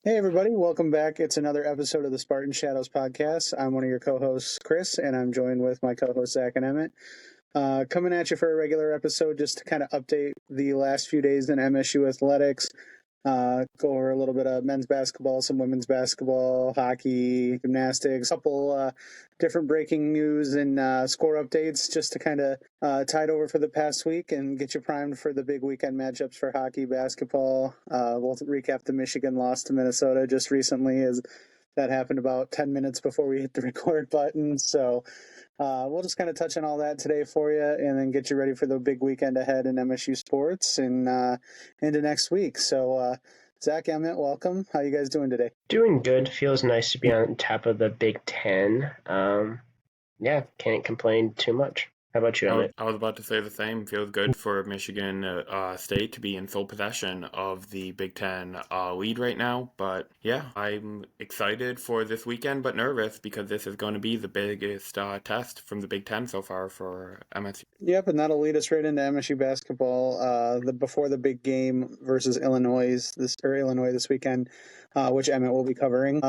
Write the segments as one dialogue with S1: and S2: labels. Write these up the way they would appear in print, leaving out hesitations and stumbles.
S1: Hey, everybody. Welcome back. It's another episode of the Spartan Shadows podcast. I'm one of your co-hosts, Chris, and I'm joined with my co-hosts, Zach and Emmett. Coming at you for a regular episode just to kind of update the last few days in MSU athletics, go over a little bit of men's basketball, some women's basketball, hockey, gymnastics, a couple different breaking news and score updates just to kind of tide over for the past week and get you primed for the big weekend matchups for hockey, basketball. We'll recap the Michigan loss to Minnesota just recently, as that happened about 10 minutes before we hit the record button. So we'll just kind of touch on all that today for you and then get you ready for the big weekend ahead in MSU Sports and into next week. So, Zach, Emmett, welcome. How you guys doing today?
S2: Doing good. Feels nice to be on top of the Big Ten. Yeah, can't complain too much. How about you, Emmett?
S3: I was about to say the same. Feels good for Michigan State to be in full possession of the Big Ten lead right now. But yeah, I'm excited for this weekend, but nervous because this is going to be the biggest test from the Big Ten so far for MSU.
S1: Yep, and that'll lead us right into MSU basketball. Before the big game versus Illinois this weekend, which Emmett will be covering.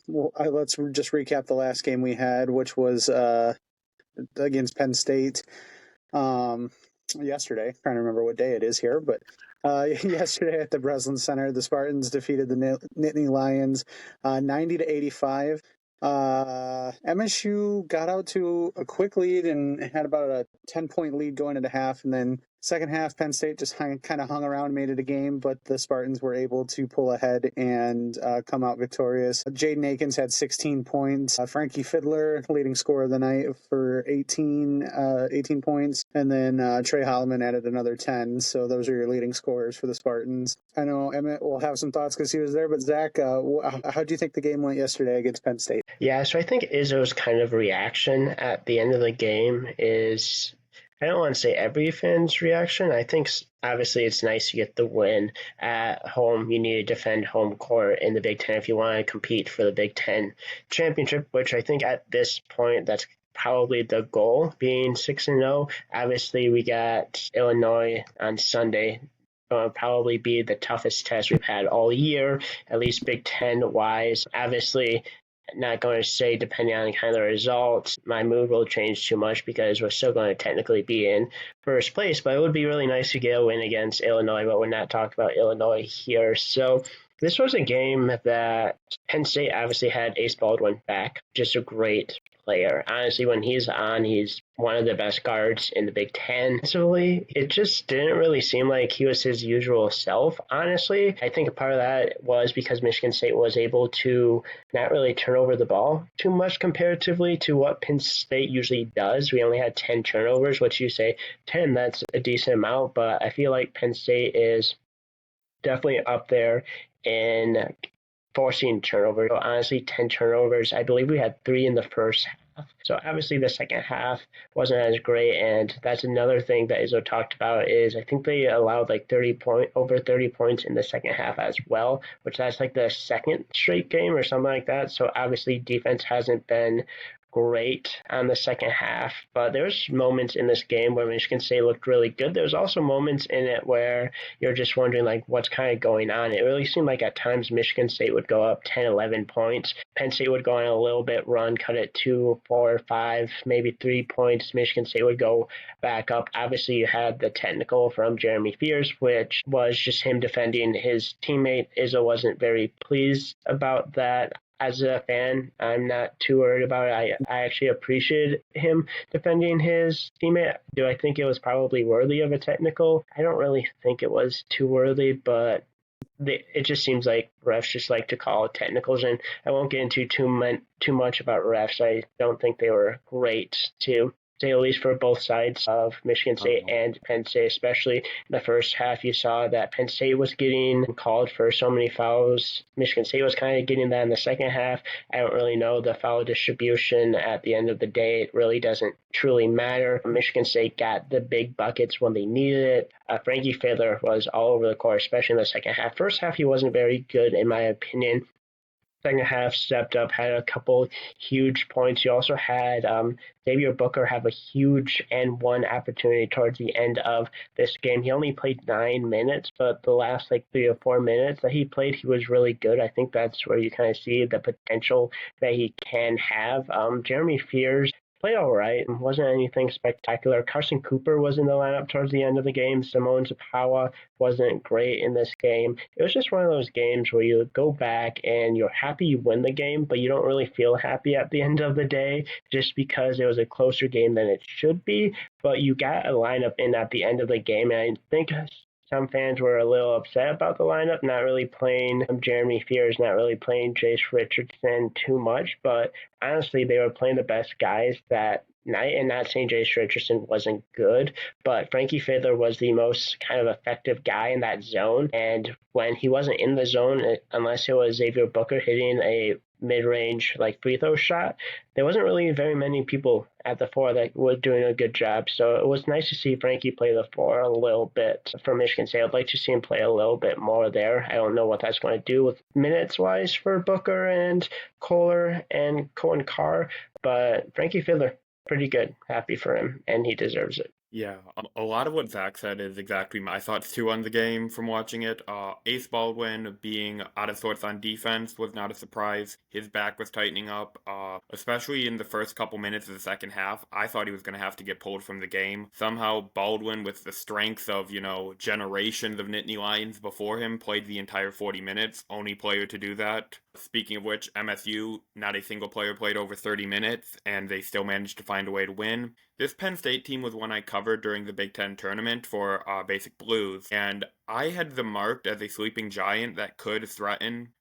S1: Let's just recap the last game we had, which was against Penn State yesterday. Trying to remember what day it is here, but yesterday at the Breslin Center, the Spartans defeated the Nittany Lions 90-85. MSU got out to a quick lead and had about a 10-point lead going into half, and then second half, Penn State just kind of hung around and made it a game, but the Spartans were able to pull ahead and come out victorious. Jaden Akins had 16 points. Frankie Fiddler, leading scorer of the night, for 18 points. And then Trey Holloman added another 10. So those are your leading scorers for the Spartans. I know Emmett will have some thoughts because he was there, but Zach, how do you think the game went yesterday against Penn State?
S2: Yeah, so I think Izzo's kind of reaction at the end of the game is, I don't want to say every fan's reaction. I think obviously it's nice to get the win at home. You need to defend home court in the Big Ten if you want to compete for the Big Ten championship, which I think at this point that's probably the goal, being 6-0. Obviously, we got Illinois on Sunday. Will probably be the toughest test we've had all year, at least Big Ten wise. Obviously, not going to say, depending on kind of the results, my mood will change too much because we're still going to technically be in first place. But it would be really nice to get a win against Illinois, but we're not talking about Illinois here. So this was a game that Penn State obviously had Ace Baldwin back, just a great player. Honestly, when he's on, he's one of the best guards in the Big Ten. So it just didn't really seem like he was his usual self, honestly. I think a part of that was because Michigan State was able to not really turn over the ball too much comparatively to what Penn State usually does. We only had 10 turnovers, which you say 10, that's a decent amount, but I feel like Penn State is definitely up there in forcing turnovers. So honestly, 10 turnovers. I believe we had 3 in the first half. So obviously the second half wasn't as great, and that's another thing that Izzo talked about is I think they allowed like over 30 points in the second half as well, which that's like the second straight game or something like that. So obviously defense hasn't been great on the second half, but there's moments in this game where Michigan State looked really good. There's also moments in it where you're just wondering like what's kind of going on. It really seemed like at times Michigan State would go up 10, 11 points. Penn State would go on a little bit run, cut it 2, 4, 5, maybe 3 points. Michigan State would go back up. Obviously you had the technical from Jeremy Fears, which was just him defending his teammate. Izzo wasn't very pleased about that. As a fan, I'm not too worried about it. I actually appreciated him defending his teammate. Do I think it was probably worthy of a technical? I don't really think it was too worthy, but it just seems like refs just like to call technicals, and I won't get into too much about refs. I don't think they were great to say at least for both sides of Michigan State and Penn State, especially in the first half. You saw that Penn State was getting called for so many fouls. Michigan State was kind of getting that in the second half. I don't really know the foul distribution at the end of the day. It really doesn't truly matter. Michigan State got the big buckets when they needed it. Frankie Fiddler was all over the court, especially in the second half. First half, he wasn't very good, in my opinion. second half stepped up, had a couple huge points. You also had Xavier Booker have a huge and one opportunity towards the end of this game. He only played 9 minutes, but the last 3 or 4 minutes that he played, he was really good. I think that's where you kind of see the potential that he can have. Jeremy Fears played all right. Wasn't anything spectacular. Carson Cooper was in the lineup towards the end of the game. Simone Zapawa wasn't great in this game. It was just one of those games where you go back and you're happy you win the game, but you don't really feel happy at the end of the day just because it was a closer game than it should be. But you got a lineup in at the end of the game, and I think some fans were a little upset about the lineup, not really playing Jeremy Fears, not really playing Jace Richardson too much, but honestly, they were playing the best guys that night, and not saying Jace Richardson wasn't good, but Frankie Fiddler was the most kind of effective guy in that zone, and when he wasn't in the zone, unless it was Xavier Booker hitting a mid-range free throw shot, there wasn't really very many people at the four that were doing a good job. So it was nice to see Frankie play the four a little bit for Michigan State. I'd like to see him play a little bit more there. I don't know what that's going to do with minutes-wise for Booker and Kohler and Cohen Carr, but Frankie Fiddler, pretty good. Happy for him, and he deserves it.
S3: Yeah, a lot of what Zach said is exactly my thoughts too on the game from watching it. Ace Baldwin being out of sorts on defense was not a surprise. His back was tightening up, especially in the first couple minutes of the second half. I thought he was going to have to get pulled from the game. Somehow Baldwin, with the strength of, generations of Nittany Lions before him, played the entire 40 minutes. Only player to do that. Speaking of which, MSU, not a single player played over 30 minutes, and they still managed to find a way to win. This Penn State team was one I covered during the Big Ten tournament for Basic Blues, and I had them marked as a sleeping giant that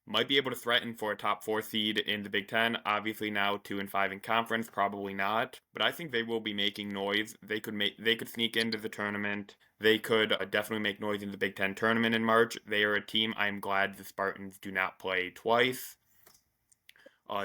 S3: might be able to threaten for a top 4 seed in the Big Ten. Obviously now 2-5 in conference, probably not, but I think they will be making noise. They could sneak into the tournament. They could definitely make noise in the Big Ten tournament in March. They are a team I'm glad the Spartans do not play twice.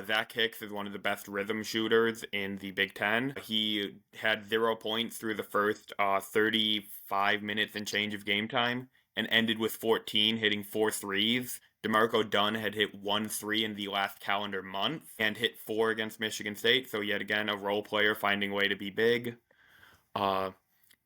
S3: Zach Hicks is one of the best rhythm shooters in the Big Ten. He had 0 points through the first 35 minutes and change of game time and ended with 14, hitting 4 threes. DeMarco Dunn had hit 1 3 in the last calendar month and hit 4 against Michigan State, so yet again a role player finding a way to be big.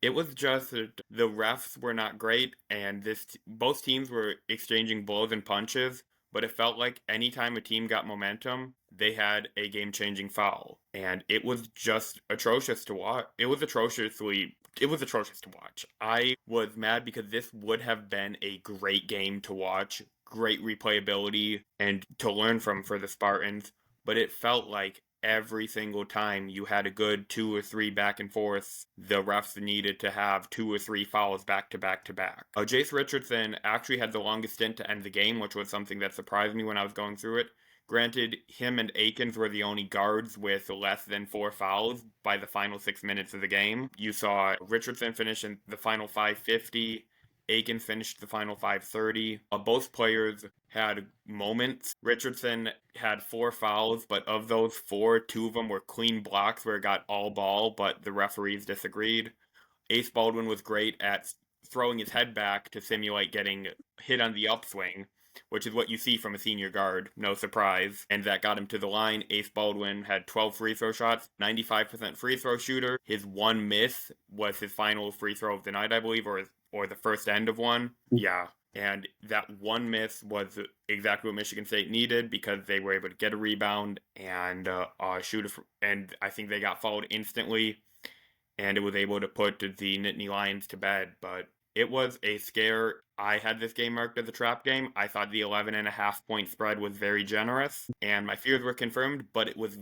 S3: It was just the refs were not great, and both teams were exchanging blows and punches, but it felt like anytime a team got momentum, they had a game-changing foul, and it was just atrocious to watch. It was atrocious to watch. I was mad because this would have been a great game to watch, great replayability, and to learn from for the Spartans, but it felt like every single time you had a good 2 or 3 back and forth, the refs needed to have 2 or 3 fouls back to back to back. Jace Richardson actually had the longest stint to end the game, which was something that surprised me when I was going through it. Granted, him and Akins were the only guards with less than 4 fouls by the final 6 minutes of the game. You saw Richardson finish in the final 5:50. Akins finished the final 5:30. Both players had moments. Richardson had 4 fouls, but of those 4, 2 of them were clean blocks where it got all ball, but the referees disagreed. Ace Baldwin was great at throwing his head back to simulate getting hit on the upswing, which is what you see from a senior guard, no surprise, and that got him to the line. Ace Baldwin had 12 free throw shots, 95% free throw shooter. His one miss was his final free throw of the night, I believe, or the first end of one. Yeah. And that one miss was exactly what Michigan State needed because they were able to get a rebound and shoot and I think they got fouled instantly, and it was able to put the Nittany Lions to bed. But it was a scare. I had this game marked as a trap game. I thought the 11.5 point spread was very generous, and my fears were confirmed, but it was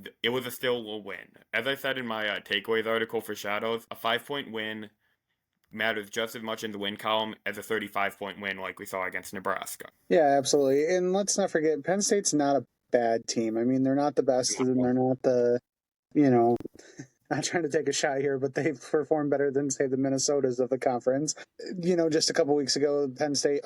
S3: still a win. As I said in my takeaways article for Shadows, a 5-point win matters just as much in the win column as a 35-point win like we saw against Nebraska.
S1: Yeah, absolutely. And let's not forget, Penn State's not a bad team. I mean, they're not the best, and they're not the, not trying to take a shot here, but they've performed better than, say, the Minnesotas of the conference. Just a couple weeks ago, Penn State,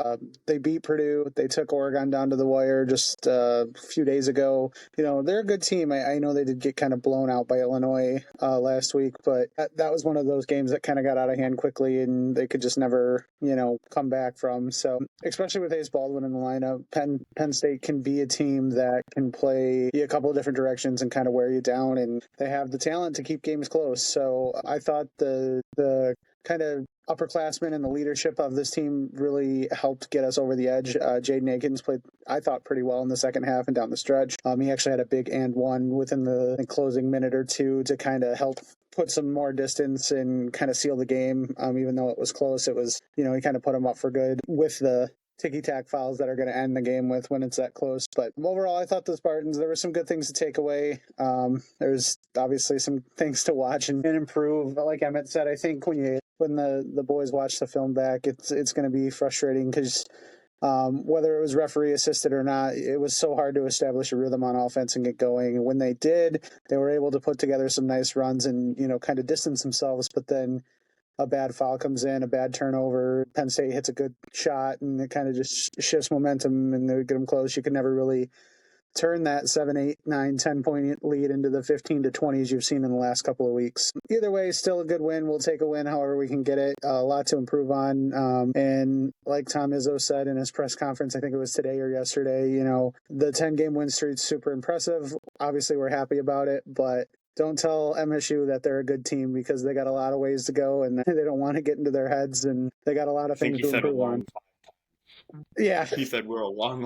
S1: they beat Purdue. They took Oregon down to the wire just a few days ago. They're a good team. I know they did get kind of blown out by Illinois last week, but that was one of those games that kind of got out of hand quickly, and they could just never, come back from. So, especially with Ace Baldwin in the lineup, Penn State can be a team that can play a couple of different directions and kind of wear you down, and they have the talent to keep games close. So I thought the kind of upperclassmen and the leadership of this team really helped get us over the edge. Jaden Akins played, I thought, pretty well in the second half and down the stretch. He actually had a big and one within the closing minute or two to kind of help put some more distance and kind of seal the game. Even though it was close, it was, he kind of put them up for good with the ticky-tack fouls that are going to end the game with when it's that close. But overall, I thought the Spartans, there were some good things to take away. There's obviously some things to watch and improve. But like Emmett said, I think when the boys watch the film back, it's going to be frustrating because whether it was referee assisted or not, it was so hard to establish a rhythm on offense and get going. And when they did, they were able to put together some nice runs and, kind of distance themselves. But then a bad foul comes in, a bad turnover, Penn State hits a good shot, and it kind of just shifts momentum and they get them close. You can never really turn that 7, 8, 9, 10-point lead into the 15 to 20s you've seen in the last couple of weeks. Either way, still a good win. We'll take a win however we can get it. A lot to improve on. And like Tom Izzo said in his press conference, I think it was today or yesterday, the 10-game win streak's super impressive. Obviously, we're happy about it, but don't tell MSU that they're a good team because they got a lot of ways to go and they don't want to get into their heads and they got a lot of things to improve on. Yeah.
S3: He said we're a long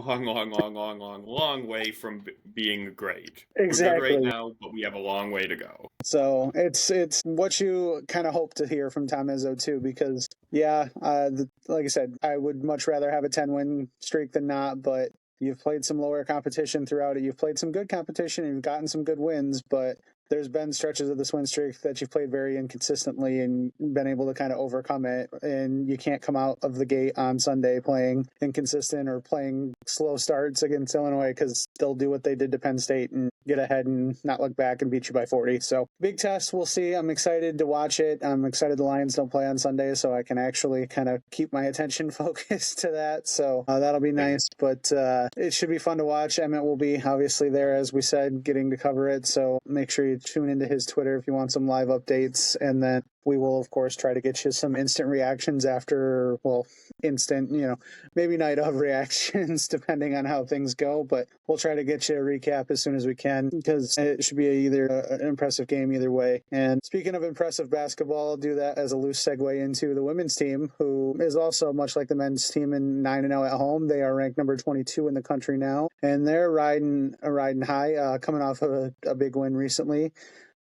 S3: way from being great.
S1: Exactly.
S3: We're good right now, but we have a long way to go.
S1: So it's what you kind of hope to hear from Tom Izzo too, because like I said, I would much rather have a 10-win streak than not, but you've played some lower competition throughout it. You've played some good competition and you've gotten some good wins, but there's been stretches of this win streak that you've played very inconsistently and been able to kind of overcome it. And you can't come out of the gate on Sunday playing inconsistent or playing slow starts against Illinois because they'll do what they did to Penn State and get ahead and not look back and beat you by 40. So big test. We'll see. I'm excited to watch it. I'm excited the Lions don't play on Sunday, so I can actually kind of keep my attention focused to that. So that'll be nice, but it should be fun to watch. Emmett will be obviously there, as we said, getting to cover it. So make sure you tune into his Twitter if you want some live updates. And then we will, of course, try to get you some instant reactions after, instant, maybe night of reactions, depending on how things go. But we'll try to get you a recap as soon as we can because it should be either an impressive game either way. And speaking of impressive basketball, I'll do that as a loose segue into the women's team, who is also much like the men's team in 9-0 at home. They are ranked number 22 in the country now, and they're riding high, coming off of a big win recently.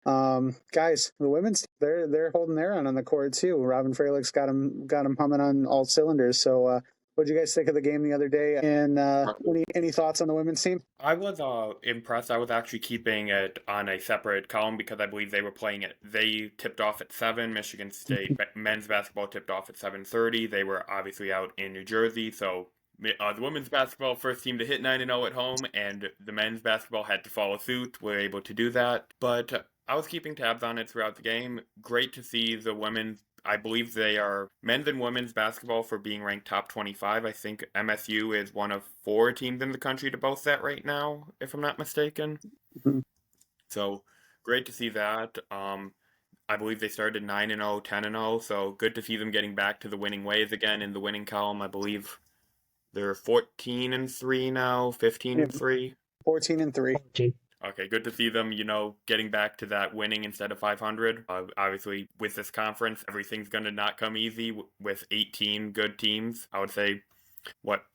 S1: Guys, the women's they're holding their own on the court too. Robin Fralick's got them humming on all cylinders. So, what did you guys think of the game the other day? And any thoughts on the women's team?
S3: I was impressed. I was actually keeping it on a separate column because I believe they were playing it. They tipped off at 7. Michigan State men's basketball tipped off at 7:30. They were obviously out in New Jersey, so the women's basketball first team to hit 9-0 at home, and the men's basketball had to follow suit. Were able to do that, but I was keeping tabs on it throughout the game. Great to see the women. I believe they are men's and women's basketball for being ranked top 25. I think MSU is one of 4 teams in the country to boast that right now, if I'm not mistaken.
S1: Mm-hmm.
S3: So great to see that. I believe they started 9-0, 10-0, so good to see them getting back to the winning ways again in the winning column. I believe they're 14-3 now, 15-3.
S1: 14-3.
S3: Okay, good to see them, getting back to that winning instead of 500. Obviously, with this conference, everything's going to not come easy with 18 good teams. I would say,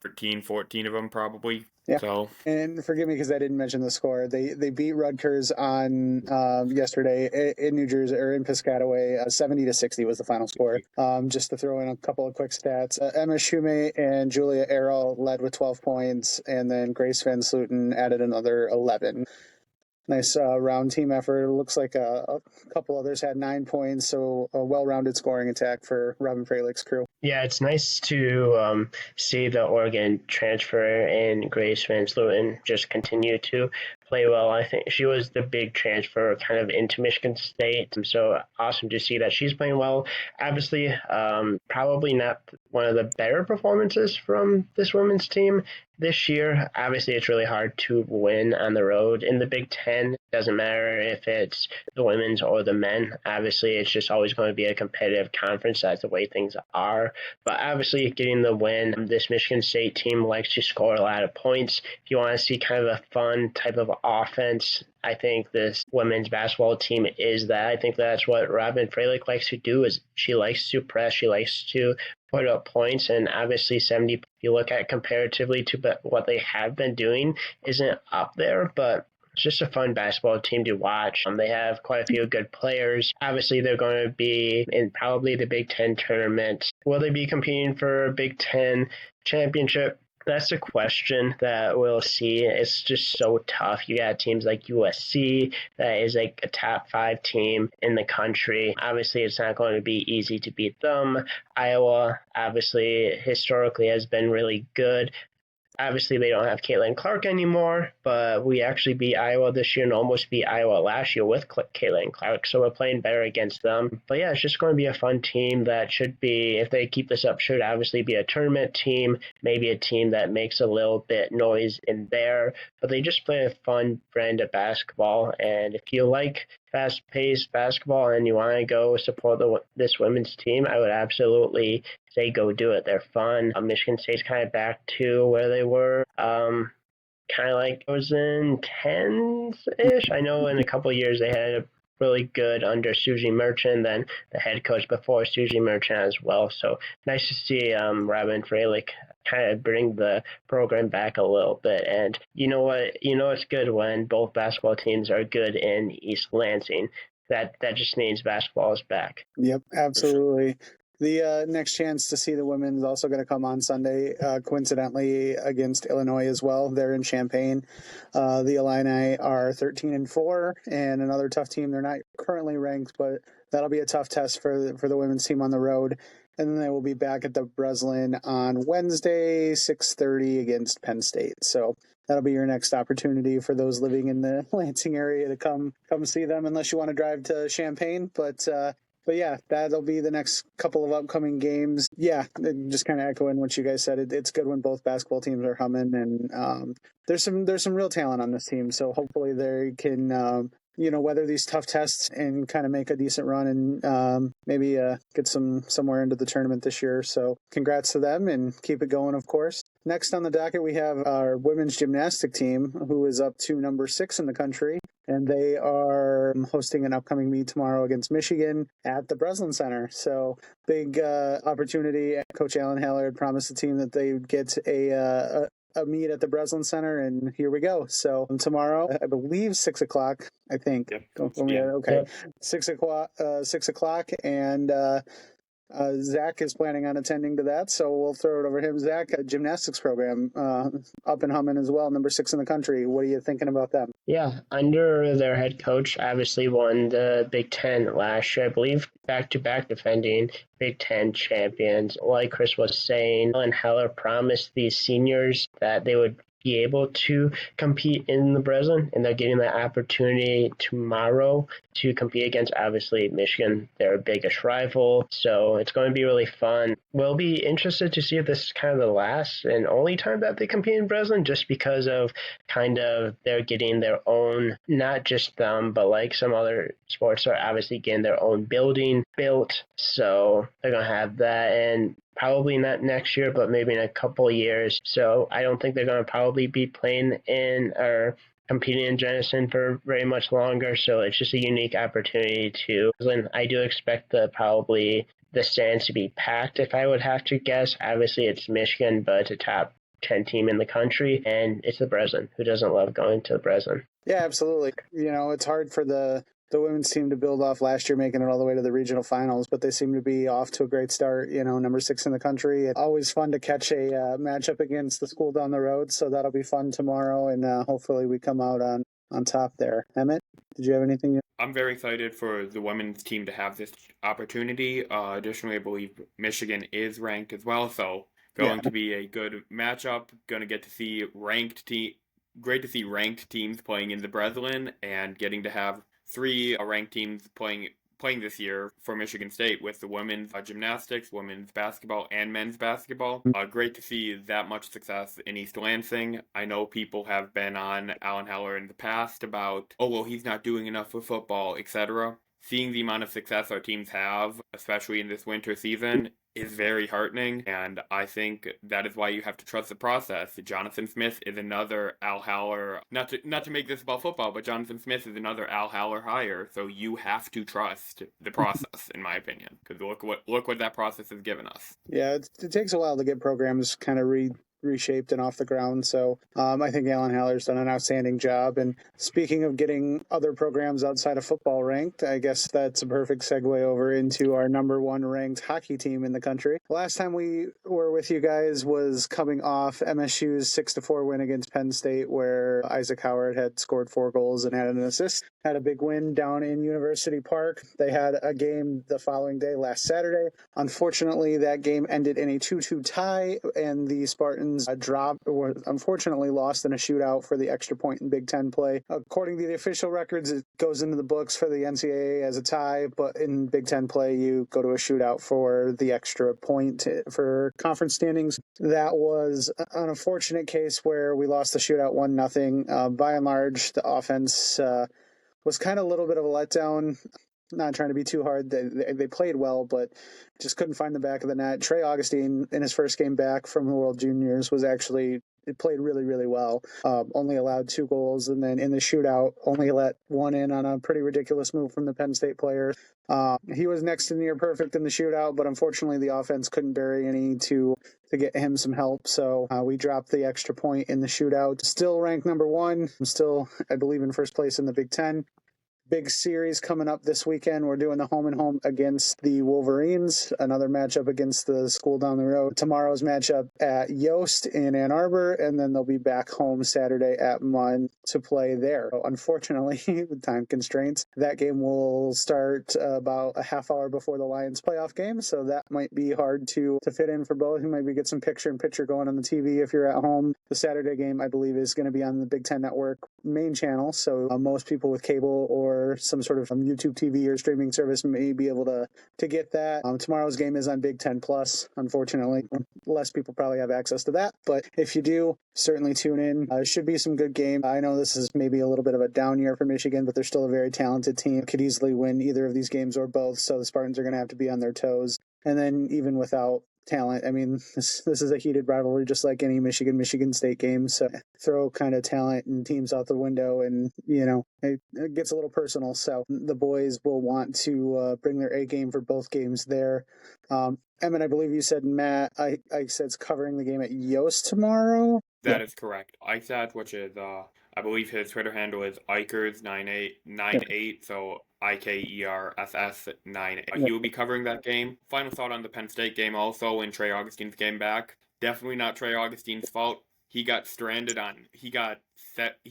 S3: 13, 14 of them probably.
S1: Yeah.
S3: So,
S1: and forgive me because I didn't mention the score. They beat Rutgers on yesterday in New Jersey, or in Piscataway. 70-60 was the final score. Just to throw in a couple of quick stats, Emma Shumate and Julia Errol led with 12 points, and then Grace Van Sluten added another 11. Nice round team effort. It looks like a couple others had 9 points, so a well-rounded scoring attack for Robin Fralick's crew.
S2: Yeah, it's nice to see the Oregon transfer and Grace Van Sluten just continue to play well. I think she was the big transfer kind of into Michigan State. So awesome to see that she's playing well. Obviously, probably not one of the better performances from this women's team this year. Obviously, it's really hard to win on the road in the Big Ten. Doesn't matter if it's the women's or the men. Obviously, it's just always going to be a competitive conference. That's the way things are. But obviously, getting the win, this Michigan State team likes to score a lot of points. If you want to see kind of a fun type of offense, I think this women's basketball team is that. I think that's what Robin Fralick likes to do. Is she likes to press, she likes to put up points, and obviously 70, if you look at comparatively to what they have been doing, isn't up there, but it's just a fun basketball team to watch. They have quite a few good players. Obviously, they're going to be in probably the Big Ten tournament. Will they be competing for a Big Ten championship? That's a question that we'll see. It's just so tough. You got teams like USC that is like a top 5 team in the country. Obviously, it's not going to be easy to beat them. Iowa, obviously, historically has been really good. Obviously, they don't have Caitlin Clark anymore, but we actually beat Iowa this year and almost beat Iowa last year with Caitlin Clark, so we're playing better against them. But yeah, it's just going to be a fun team that should be, if they keep this up, should obviously be a tournament team, maybe a team that makes a little bit noise in there, but they just play a fun brand of basketball. And if you like fast-paced basketball and you want to go support this women's team, I would absolutely say go do it. They're fun. Michigan State's kind of back to where they were, kind of like it was in 10s-ish. I know in a couple of years they had a really good under Susie Merchant, then the head coach before Susie Merchant as well. So nice to see Robin Fralick kind of bring the program back a little bit. And you know what? You know it's good when both basketball teams are good in East Lansing. That just means basketball is back.
S1: Yep, absolutely. The next chance to see the women is also going to come on Sunday, coincidentally against Illinois as well. They're in Champaign. The Illini are 13-4, and another tough team. They're not currently ranked, but that'll be a tough test for the women's team on the road. And then they will be back at the Breslin on Wednesday, 6:30 against Penn State. So that'll be your next opportunity for those living in the Lansing area to come see them, unless you want to drive to Champaign. But yeah, that'll be the next couple of upcoming games. Yeah, just kind of echoing what you guys said. It's good when both basketball teams are humming, and there's some real talent on this team. So hopefully they can weather these tough tests and kind of make a decent run and maybe get somewhere into the tournament this year. So congrats to them and keep it going, of course. Next on the docket, we have our women's gymnastic team, who is up to number 6 in the country. And they are hosting an upcoming meet tomorrow against Michigan at the Breslin Center. So big opportunity. Coach Alan Haller had promised the team that they would get a meet at the Breslin Center, and here we go. So tomorrow, I believe 6 o'clock. I think.
S3: Yep.
S1: Okay,
S2: Yep.
S1: 6 o'clock. 6 o'clock, and Zach is planning on attending to that, so we'll throw it over to him. Zach, a gymnastics program up and humming as well, number 6 in the country. What are you thinking about them?
S2: Yeah, under their head coach, obviously won the Big Ten last year, I believe, back-to-back defending Big Ten champions. Like Chris was saying, Ellen Heller promised these seniors that they would be able to compete in the Breslin, and they're getting that opportunity tomorrow to compete against, obviously, Michigan, their biggest rival. So it's going to be really fun. We'll be interested to see if this is kind of the last and only time that they compete in Breslin, just because of kind of they're getting their own, not just them, but like some other sports are obviously getting their own building built. So they're going to have that, and probably not next year, but maybe in a couple of years. So I don't think they're going to probably be playing in or competing in Jenison for very much longer. So it's just a unique opportunity to. I do expect the stands to be packed, if I would have to guess. Obviously, it's Michigan, but it's a top 10 team in the country, and it's the Breslin. Who doesn't love going to the Breslin?
S1: Yeah, absolutely. It's hard for the women's team to build off last year, making it all the way to the regional finals, but they seem to be off to a great start, number 6 in the country. It's always fun to catch a matchup against the school down the road, so that'll be fun tomorrow, and hopefully we come out on top there. Emmett, did you have anything?
S3: I'm very excited for the women's team to have this opportunity. Additionally, I believe Michigan is ranked as well, so going to be a good matchup. Going to get to see ranked great to see ranked teams playing in the Breslin and getting to have three ranked teams playing this year for Michigan State with the women's gymnastics, women's basketball, and men's basketball. Great to see that much success in East Lansing. I know people have been on Alan Heller in the past about, oh, well, he's not doing enough with football, etc. Seeing the amount of success our teams have, especially in this winter season, is very heartening, and I think that is why you have to trust the process. Jonathan Smith is another Al Haller, not to make this about football, but Jonathan Smith is another Al Haller hire, so you have to trust the process, in my opinion, because look what that process has given us.
S1: Yeah, it takes a while to get programs kind of reshaped and off the ground. So I think Alan Haller's done an outstanding job. And speaking of getting other programs outside of football ranked, I guess that's a perfect segue over into our number one ranked hockey team in the country. Last time we were with you guys was coming off MSU's 6-4 win against Penn State, where Isaac Howard had scored 4 goals and had an assist. Had a big win down in University Park. They had a game the following day, last Saturday. Unfortunately, that game ended in a 2-2 tie, and the Spartans unfortunately lost in a shootout for the extra point in Big Ten play. According to the official records, it goes into the books for the NCAA as a tie, but in Big Ten play, you go to a shootout for the extra point for conference standings. That was an unfortunate case where we lost the shootout 1-0. By and large, the offense was kind of a little bit of a letdown. Not trying to be too hard. They played well, but just couldn't find the back of the net. Trey Augustine, in his first game back from the World Juniors, it played really, really well. Only allowed 2 goals, and then in the shootout, only let 1 in on a pretty ridiculous move from the Penn State player. He was next to near perfect in the shootout, but unfortunately the offense couldn't bury any to get him some help. So we dropped the extra point in the shootout. Still ranked number 1. I'm still, I believe, in first place in the Big Ten. Big series coming up this weekend. We're doing the home and home against the Wolverines, another matchup against the school down the road. Tomorrow's matchup at Yost in Ann Arbor, and then they'll be back home Saturday at Munn to play there. So unfortunately, with time constraints, that game will start about a half hour before the Lions playoff game, so that might be hard to fit in for both. You might get some picture-in-picture going on the TV if you're at home. The Saturday game, I believe, is going to be on the Big Ten Network main channel, so most people with cable or some sort of YouTube TV or streaming service may be able to get that. Tomorrow's game is on Big Ten Plus. Unfortunately, less people probably have access to that, but if you do, certainly tune in. It should be some good game. I know this is maybe a little bit of a down year for Michigan, but they're still a very talented team. Could easily win either of these games or both, so the Spartans are going to have to be on their toes. And then even without talent, I mean, this is a heated rivalry, just like any Michigan State game. So throw kind of talent and teams out the window, and it gets a little personal. So the boys will want to bring their A game for both games there. Emmett, I believe you said Matt. I said's covering the game at Yost tomorrow.
S3: That is correct. ISAT, which is I believe his Twitter handle is Ikers9898, so IKERSS98. He will be covering that game. Final thought on the Penn State game also, in Trey Augustine's game back. Definitely not Trey Augustine's fault. He got stranded he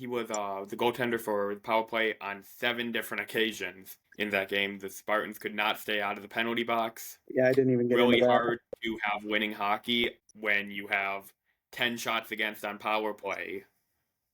S3: was the goaltender for the power play on 7 different occasions in that game. The Spartans could not stay out of the penalty box.
S1: Yeah, I didn't even get
S3: really
S1: into that.
S3: Hard to have winning hockey when you have 10 shots against on power play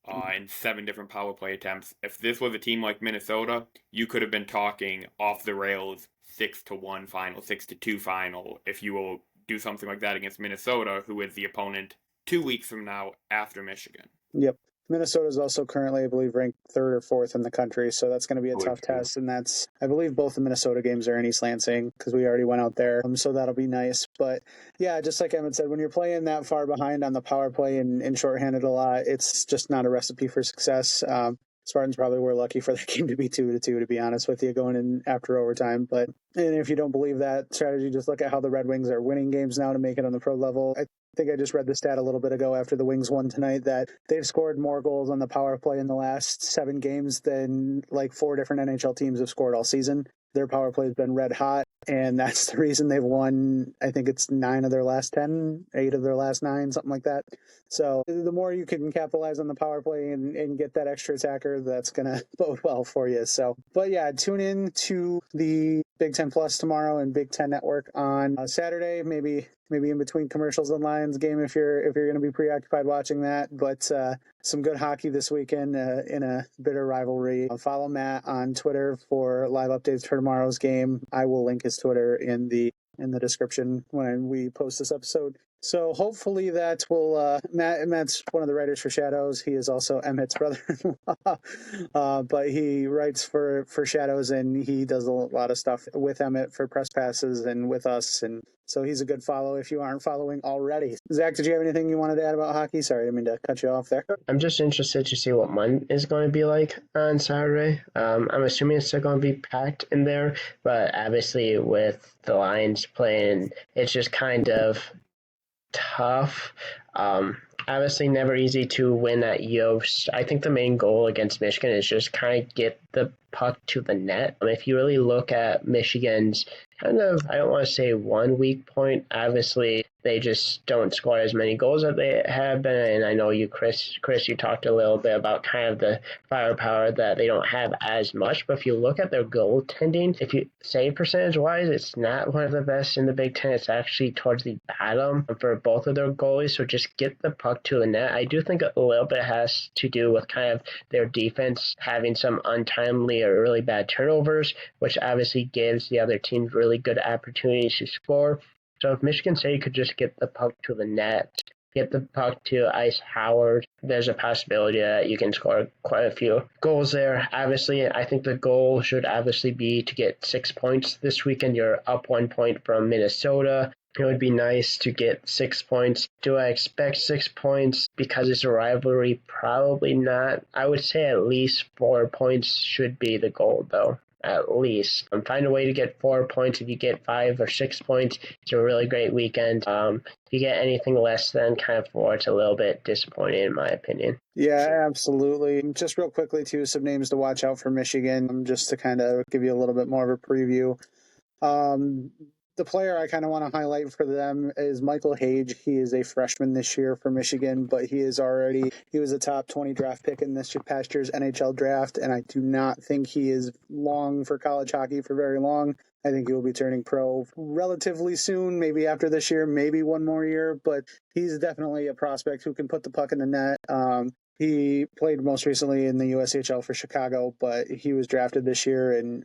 S3: and 7 different power play attempts. If this was a team like Minnesota, you could have been talking off the rails 6-1 final, 6-2 final, if you will do something like that against Minnesota, who is the opponent 2 weeks from now after Michigan.
S1: Yep. Minnesota is also currently, I believe, ranked 3rd or 4th in the country, so that's going to be a tough test. And that's, I believe, both the Minnesota games are in East Lansing because we already went out there, so that'll be nice. But yeah, just like Emmett said, when you're playing that far behind on the power play and shorthanded a lot, it's just not a recipe for success. Spartans probably were lucky for that game to be 2-2, to be honest with you, going in after overtime. And if you don't believe that strategy, just look at how the Red Wings are winning games now to make it on the pro level. I think I just read the stat a little bit ago after the Wings won tonight that they've scored more goals on the power play in the last 7 games than like 4 different NHL teams have scored all season. Their power play has been red hot, and that's the reason they've won, I think it's 9 of their last 10, 8 of their last 9, something like that. So the more you can capitalize on the power play and get that extra attacker, that's going to bode well for you. So, but yeah, tune in to the Big Ten Plus tomorrow and Big Ten Network on Saturday. Maybe in between commercials and Lions game if you're going to be preoccupied watching that. But some good hockey this weekend in a bitter rivalry. Follow Matt on Twitter for live updates for tomorrow's game. I will link his Twitter in the description when we post this episode. So hopefully that will, Matt's one of the writers for Shadows. He is also Emmett's brother-in-law, but he writes for Shadows, and he does a lot of stuff with Emmett for press passes and with us. And so he's a good follow if you aren't following already. Zach, did you have anything you wanted to add about hockey? Sorry, I didn't mean to cut you off there.
S2: I'm just interested to see what mine is going to be like on Saturday. I'm assuming it's still going to be packed in there, but obviously with the Lions playing, it's just kind of tough. Obviously never easy to win at Yost. I think the main goal against Michigan is just kind of get the puck to the net. If you really look at Michigan's kind of, I don't want to say one weak point, obviously they just don't score as many goals as they have been. And I know you, Chris, you talked a little bit about kind of the firepower that they don't have as much. But if you look at their goaltending, if you say percentage-wise, it's not one of the best in the Big Ten. It's actually towards the bottom for both of their goalies. So just get the puck to the net. I do think a little bit has to do with kind of their defense having some untimely or really bad turnovers, which obviously gives the other team really good opportunities to score. So if Michigan State could just get the puck to the net, get the puck to Ice Howard, there's a possibility that you can score quite a few goals there. Obviously, I think the goal should obviously be to get 6 points this weekend. You're up 1 point from Minnesota. It would be nice to get 6 points. Do I expect 6 points because it's a rivalry? Probably not. I would say at least 4 points should be the goal, though. At least. Find a way to get 4 points. If you get 5 or 6 points, it's a really great weekend. If you get anything less than kind of 4, it's a little bit disappointing in my opinion.
S1: Yeah, absolutely. Just real quickly, too, some names to watch out for Michigan, just to kind of give you a little bit more of a preview. The player I kind of want to highlight for them is Michael Hage. He is a freshman this year for Michigan, but he was a top 20 draft pick in this past year's NHL draft, and I do not think he is long for college hockey for very long. I think he will be turning pro relatively soon, maybe after this year, maybe one more year, but he's definitely a prospect who can put the puck in the net. He played most recently in the USHL for Chicago, but he was drafted this year, and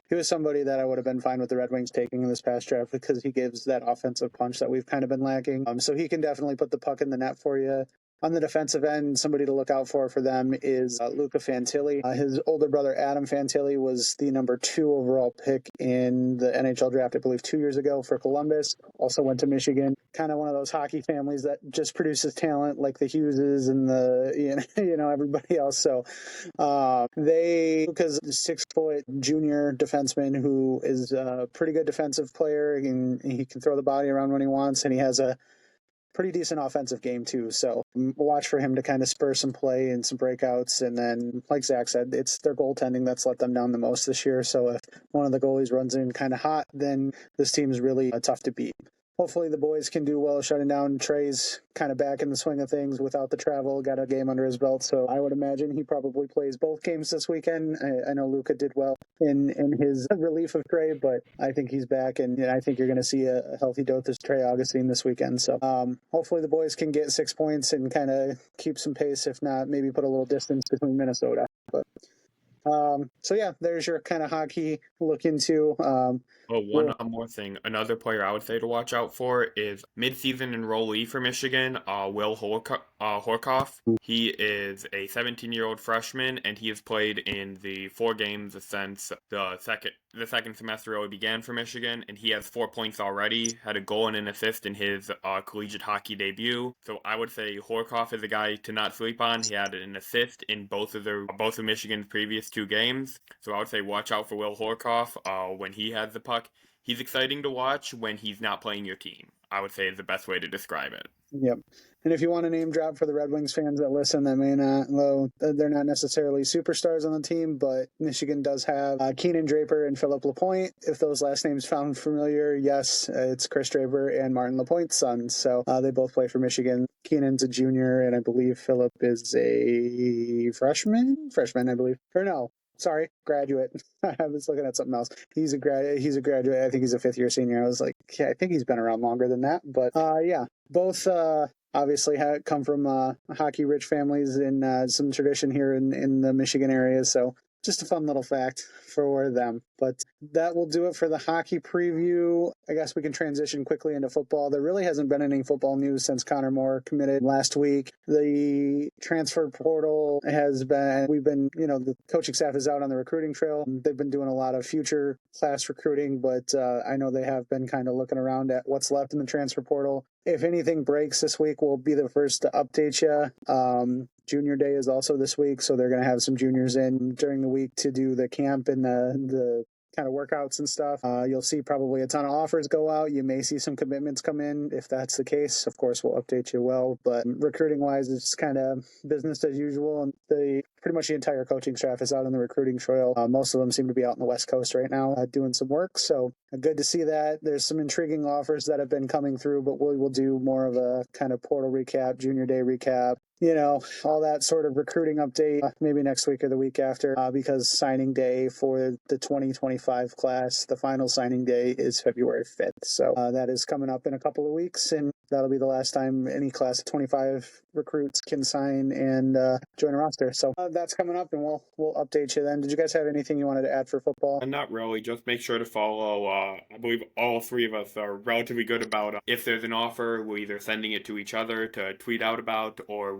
S1: he was somebody that I would have been fine with the Red Wings taking in this past draft because he gives that offensive punch that we've kind of been lacking. So he can definitely put the puck in the net for you. On the defensive end, somebody to look out for them is Luca Fantilli. His older brother, Adam Fantilli, was the number 2 overall pick in the NHL draft, I believe, 2 years ago for Columbus. Also went to Michigan. Kind of one of those hockey families that just produces talent like the Hugheses and the, everybody else. So Luca's a 6-foot junior defenseman who is a pretty good defensive player, and he can throw the body around when he wants, and he has a pretty decent offensive game too. So watch for him to kind of spur some play and some breakouts. And then, like Zach said, it's their goaltending that's let them down the most this year. So if one of the goalies runs in kind of hot, then this team is really tough to beat. Hopefully the boys can do well shutting down. Trey's kind of back in the swing of things without the travel, got a game under his belt. So I would imagine he probably plays both games this weekend. I know Luca did well in his relief of Trey, but I think he's back, and I think you're going to see a healthy dose of Trey Augustine this weekend. So hopefully the boys can get 6 points and kind of keep some pace. If not, maybe put a little distance between Minnesota. But so yeah, there's your kind of hockey look into.
S3: One more thing. Another player I would say to watch out for is midseason enrollee for Michigan, Will Horkoff. He is a 17-year-old freshman, and he has played in the 4 games since the second semester really began for Michigan, and he has 4 points already, had a goal and an assist in his collegiate hockey debut. So I would say Horkoff is a guy to not sleep on. He had an assist in both of Michigan's previous 2 games. So I would say watch out for Will Horkoff when he has the puck. He's exciting to watch when he's not playing your team, I would say is the best way to describe it.
S1: Yep. And if you want a name drop for the Red Wings fans that listen, that may not, they're not necessarily superstars on the team, but Michigan does have Keenan Draper and Philip Lapointe. If those last names sound familiar, yes, it's Chris Draper and Martin Lapointe's son. So they both play for Michigan. Keenan's a junior, and I believe Philip is a freshman, I believe. Or no. sorry, graduate. I was looking at something else. He's a graduate. I think he's a 5th-year senior. I was like, yeah, I think he's been around longer than that. But yeah, both obviously come from hockey-rich families and some tradition here in the Michigan area. So just a fun little fact for them. But that will do it for the hockey preview. I guess we can transition quickly into football. There really hasn't been any football news since Connor Moore committed last week. The transfer portal the coaching staff is out on the recruiting trail. They've been doing a lot of future class recruiting, but I know they have been kind of looking around at what's left in the transfer portal. If anything breaks this week, we'll be the first to update you. Junior Day is also this week, so they're going to have some juniors in during the week to do the camp and the kind of workouts and stuff. You'll see probably a ton of offers go out. You may see some commitments come in. If that's the case, of course, we'll update you well. But recruiting-wise, it's kind of business as usual. And pretty much the entire coaching staff is out on the recruiting trail. Most of them seem to be out on the West Coast right now doing some work. So good to see that. There's some intriguing offers that have been coming through, but we'll do more of a kind of portal recap, Junior Day recap, all that sort of recruiting update maybe next week or the week after because signing day for the 2025 class, the final signing day is February 5th. So that is coming up in a couple of weeks, and that'll be the last time any class of 25 recruits can sign and join a roster. So that's coming up, and we'll update you then. Did you guys have anything you wanted to add for football?
S3: Not really. Just make sure to follow. I believe all three of us are relatively good about if there's an offer, we're either sending it to each other to tweet out about, or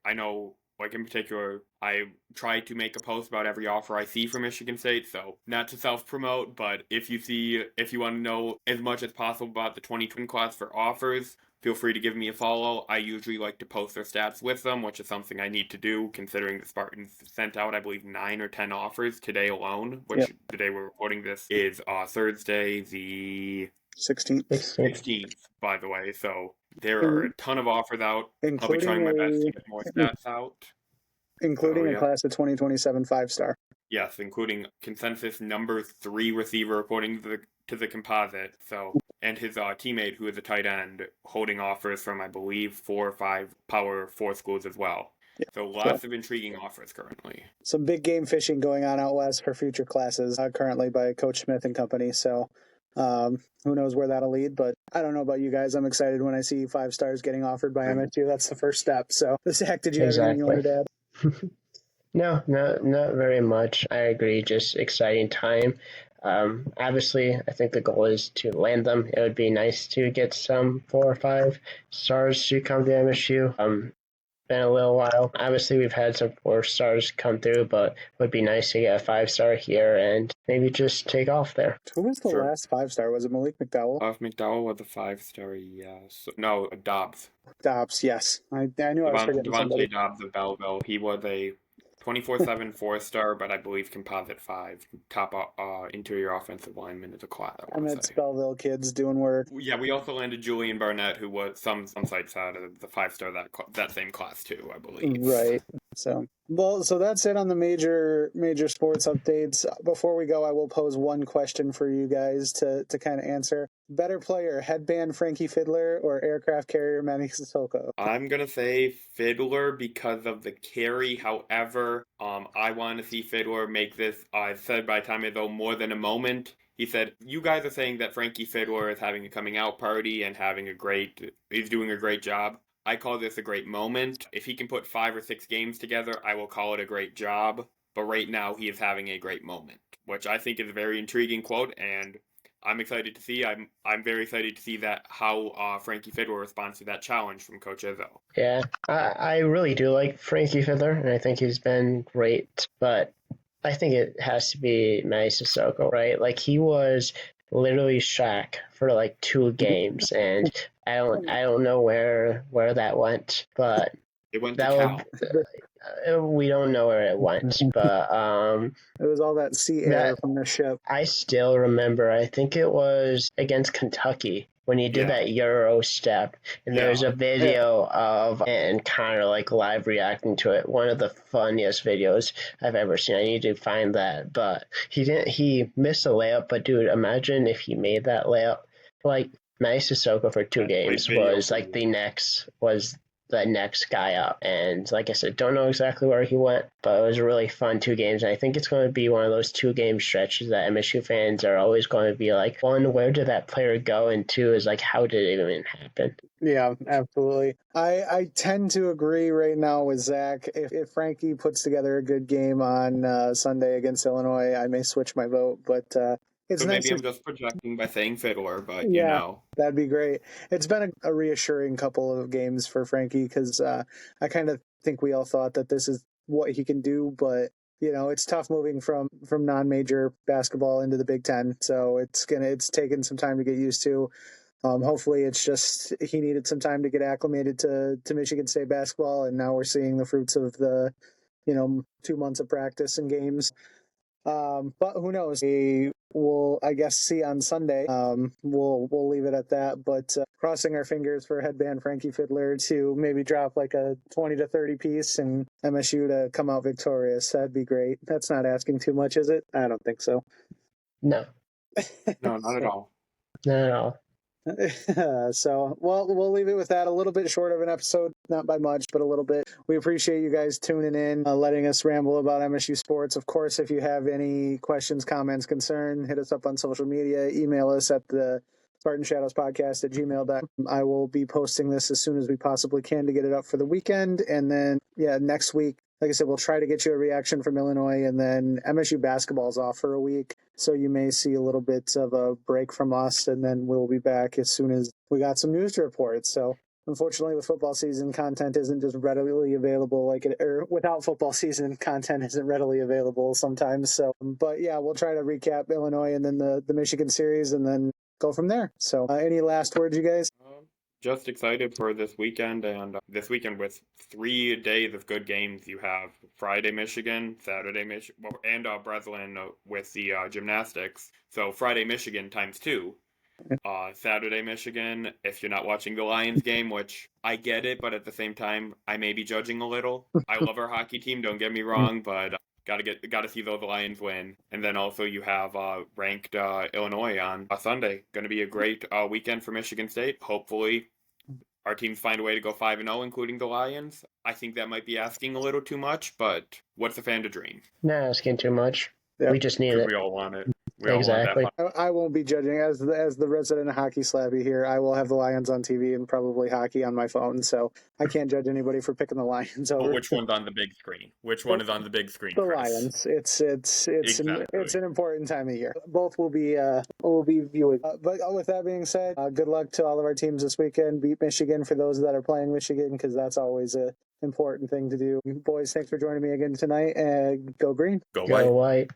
S3: I know, like in particular, I try to make a post about every offer I see from Michigan State. So not to self-promote, but if you want to know as much as possible about the 2020 class for offers, feel free to give me a follow. I usually like to post their stats with them, which is something I need to do considering the Spartans sent out, I believe, 9 or 10 offers today alone, which the day we're recording this is Thursday the 16th, by the way. So there are a ton of offers out. I'll be trying my best to get more stats out.
S1: Including a class of 2027 5-star.
S3: Yes, including consensus number 3 receiver according to the composite. So, and his teammate, who is a tight end, holding offers from, I believe, 4 or 5 Power 4 schools as well. Yeah. So lots of intriguing offers currently. Some
S1: big game fishing going on out west for future classes currently by Coach Smith and company. So who knows where that'll lead, but I don't know about you guys. I'm excited when I see 5 stars getting offered by MSU. That's the first step. So, Zach, did you have anything you wanted to add?
S2: No, not very much. I agree. Just exciting time. Obviously, I think the goal is to land them. It would be nice to get some 4 or 5 stars to come to MSU. Been a little while. Obviously, we've had some 4 stars come through, but it would be nice to get a 5-star here and maybe just take off there.
S1: Who was the last 5-star? Was it Malik McDowell?
S3: McDowell was a 5-star, yes. No, Dobbs.
S1: Dobbs, yes. I knew I was forgetting somebody.
S3: Devontae Dobbs of Belleville. He was a 24/7 4-star, but I believe composite 5, top interior offensive lineman of the class.
S1: And it's Belleville kids doing work.
S3: Yeah, we also landed Julian Barnett, who was some sites out of the 5-star that same class too, I believe.
S1: Right. So that's it on the major sports updates. Before we go, I will pose one question for you guys to kind of answer. Better player, headband Frankie Fiddler or aircraft carrier Manny Sissoko?
S3: I'm going to say Fiddler because of the carry. However, I want to see Fiddler make this, said by Tom Izzo, more than a moment. He said, you guys are saying that Frankie Fiddler is having a coming out party and he's doing a great job. I call this a great moment. If he can put 5 or 6 games together, I will call it a great job. But right now, he is having a great moment, which I think is a very intriguing quote, and I'm excited to see. I'm very excited to see that how Frankie Fiddler responds to that challenge from Coach Izzo.
S2: Yeah, I really do like Frankie Fiddler, and I think he's been great. But I think it has to be Manny Sissoko, right? Like, he was literally Shaq for like 2 games, and I don't know where that went, but
S3: it went to Cal.
S2: We don't know where it went, but
S1: it was all that sea air from the ship.
S2: I still remember, I think it was against Kentucky when he did that Euro step, and there's a video of and Connor like live reacting to it. One of the funniest videos I've ever seen. I need to find that, but he missed a layup. But dude, imagine if he made that layup. Like, Manny Sissoko for 2 games was like the next guy up. And like I said, don't know exactly where he went, but it was a really fun 2 games. And I think it's going to be one of those 2-game stretches that MSU fans are always going to be like, one, where did that player go? And 2 is like, how did it even happen?
S1: Yeah, absolutely. I tend to agree right now with Zach. If Frankie puts together a good game on Sunday against Illinois, I may switch my vote. But it's
S3: So
S1: nice.
S3: maybe I'm just projecting by saying Fiddler, but
S1: Yeah, that'd be great. It's been a reassuring couple of games for Frankie because I kind of think we all thought that this is what he can do, but it's tough moving from non-major basketball into the Big Ten. So it's taken some time to get used to. Hopefully it's just he needed some time to get acclimated to Michigan State basketball, and now we're seeing the fruits of the 2 months of practice and games. But who knows? We'll, I guess, see on Sunday. We'll leave it at that. But crossing our fingers for headband Frankie Fiddler to maybe drop like a 20 to 30 piece and MSU to come out victorious. That'd be great. That's not asking too much, is it? I don't think so.
S2: No.
S3: No, not at all.
S2: Not at all.
S1: So, we'll leave it with that. A little bit short of an episode, not by much, but a little bit. We appreciate you guys tuning in, letting us ramble about MSU sports. Of course, if you have any questions, comments, concern, hit us up on social media. Email us at the Spartan Shadows Podcast at gmail.com. I will be posting this as soon as we possibly can to get it up for the weekend. And then, next week, like I said, we'll try to get you a reaction from Illinois, and then MSU basketball is off for a week. So you may see a little bit of a break from us, and then we'll be back as soon as we got some news to report. So unfortunately, with football season, content isn't just readily available or without football season, content isn't readily available sometimes. So, but yeah, we'll try to recap Illinois and then the Michigan series and then go from there. So any last words, you guys?
S3: Just excited for this weekend, and this weekend with 3 days of good games. You have Friday Michigan, Saturday Michigan, and Breslin with the gymnastics. So Friday Michigan times 2. Saturday Michigan, if you're not watching the Lions game, which I get it, but at the same time, I may be judging a little. I love our hockey team, don't get me wrong, but gotta see those Lions win. And then also you have ranked Illinois on Sunday. Going to be a great weekend for Michigan State. Hopefully our teams find a way to go 5-0, including the Lions. I think that might be asking a little too much, but what's a fan to dream?
S2: Not asking too much.
S1: Yeah.
S2: We just need it.
S3: We all want it.
S2: Exactly.
S1: I won't be judging as the resident hockey slappy here. I will have the Lions on TV and probably hockey on my phone, so I can't judge anybody for picking the Lions over.
S3: Well, which one's on the big screen? Which one is on the big screen?
S1: The
S3: Chris?
S1: Lions. It's
S3: Exactly.
S1: it's an important time of year. Both will be viewed. But with that being said, good luck to all of our teams this weekend. Beat Michigan for those that are playing Michigan, because that's always a important thing to do. Boys, thanks for joining me again tonight. Go Green.
S3: Go
S2: Go
S3: White.
S2: White.